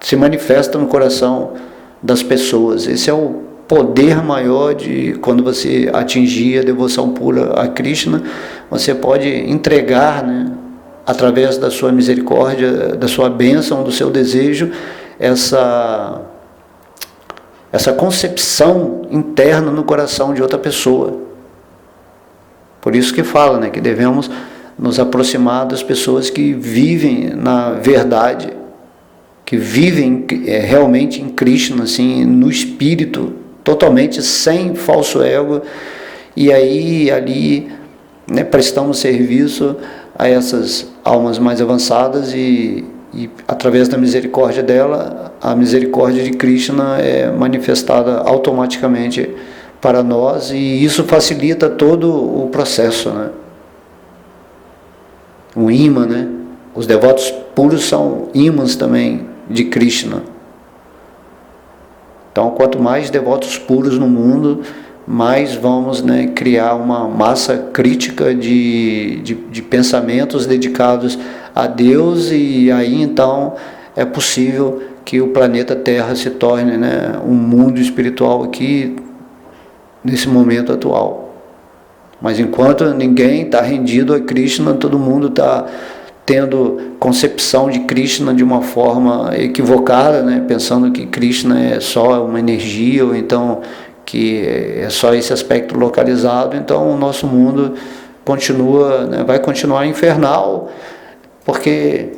se manifesta no coração das pessoas. Esse é o poder maior de quando você atingir a devoção pura a Krishna. Você pode entregar, né, através da sua misericórdia, da sua bênção, do seu desejo, essa concepção interna no coração de outra pessoa. Por isso que fala, né, que devemos nos aproximar das pessoas que vivem na verdade, que vivem realmente em Krishna, assim, no espírito, totalmente sem falso ego, e aí ali, né, prestamos serviço a essas almas mais avançadas e através da misericórdia dela, a misericórdia de Krishna é manifestada automaticamente para nós, e isso facilita todo o processo, né? O imã, né? Os devotos puros são imãs também de Krishna. Então, quanto mais devotos puros no mundo, mais vamos, né, criar uma massa crítica de pensamentos dedicados a Deus, e aí então é possível que o planeta Terra se torne, né, um mundo espiritual aqui nesse momento atual. Mas enquanto ninguém está rendido a Krishna, todo mundo está tendo concepção de Krishna de uma forma equivocada, né, pensando que Krishna é só uma energia, ou então que é só esse aspecto localizado. Então o nosso mundo continua, né, vai continuar infernal, porque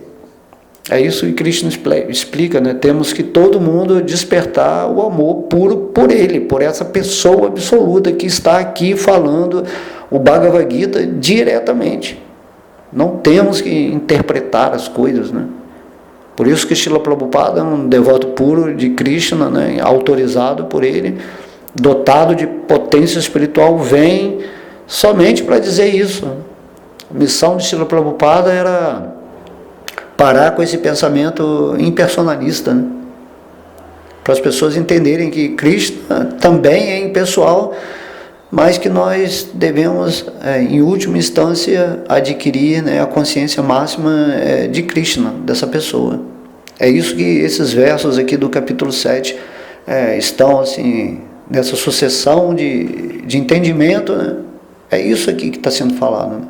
é isso que Krishna explica, né? Temos que todo mundo despertar o amor puro por ele, por essa pessoa absoluta que está aqui falando o Bhagavad Gita diretamente. Não temos que interpretar as coisas, né? Por isso que Srila Prabhupada é um devoto puro de Krishna, né, autorizado por ele, dotado de potência espiritual, vem somente para dizer isso. A missão de Srila Prabhupada era parar com esse pensamento impersonalista, né? Para as pessoas entenderem que Krishna também é impessoal, mas que nós devemos, em última instância, adquirir, né, a consciência máxima de Krishna, dessa pessoa. É isso que esses versos aqui do capítulo 7 estão assim, nessa sucessão de entendimento, né? É isso aqui que está sendo falado, né?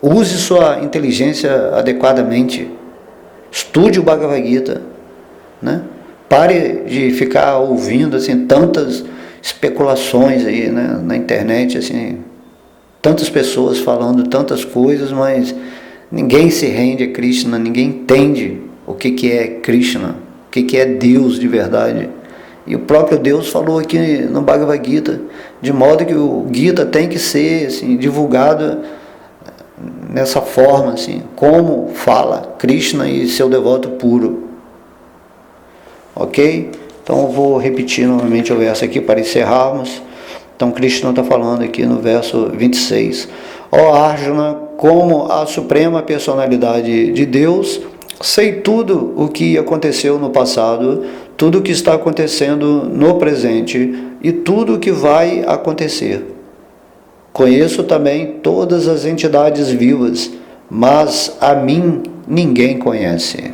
Use sua inteligência adequadamente, estude o Bhagavad Gita, né? Pare de ficar ouvindo assim, tantas especulações aí, né, na internet, assim, tantas pessoas falando tantas coisas, mas ninguém se rende a Krishna, ninguém entende o que é Krishna, o que é Deus de verdade. E o próprio Deus falou aqui no Bhagavad Gita, de modo que o Gita tem que ser assim, divulgado nessa forma, assim, como fala Krishna e seu devoto puro. Ok? Então eu vou repetir novamente o verso aqui para encerrarmos. Então Krishna está falando aqui no verso 26. Ó Arjuna, como a suprema personalidade de Deus, sei tudo o que aconteceu no passado, tudo o que está acontecendo no presente e tudo o que vai acontecer. Conheço também todas as entidades vivas, mas a mim ninguém conhece.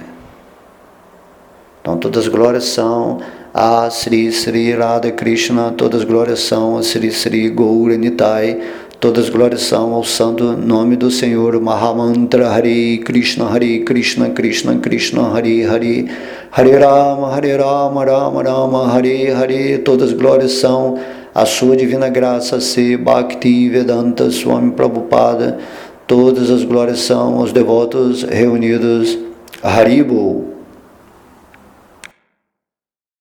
Então todas as glórias são a Sri Sri Radha Krishna, todas as glórias são a Sri Sri Gaura Nitai, todas as glórias são ao santo nome do Senhor. Mahamantra Hare Krishna Krishna Krishna Hare Hare, Hare Rama Rama Rama Hare Hare. Todas as glórias são a sua divina graça, se Bhakti Vedanta Swami Prabhupada. Todas as glórias são aos devotos reunidos. Haribol.